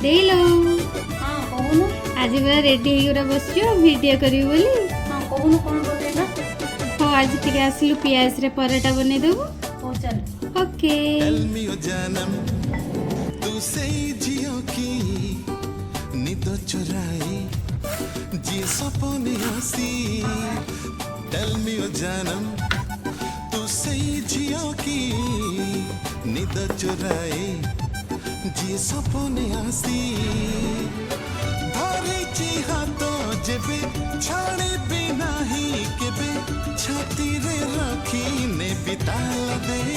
देलो हाँ कहून आज बड़ा रेडी होरा बसयो वीडियो करी बोली। हाँ कहून कौन बतेगा हो आज टिके आसलु पियाज रे पराठा बने देबो। हो चल ओके Tell me your जानम तू से जियो की निद चुराई जी सपने हसी Tell me your जानम तू से जियो की निद चुराई जी सपने हसी धरी ची हाथों जेबे छाड़े बिना ही केबे छाती रे रखी ने बिता दे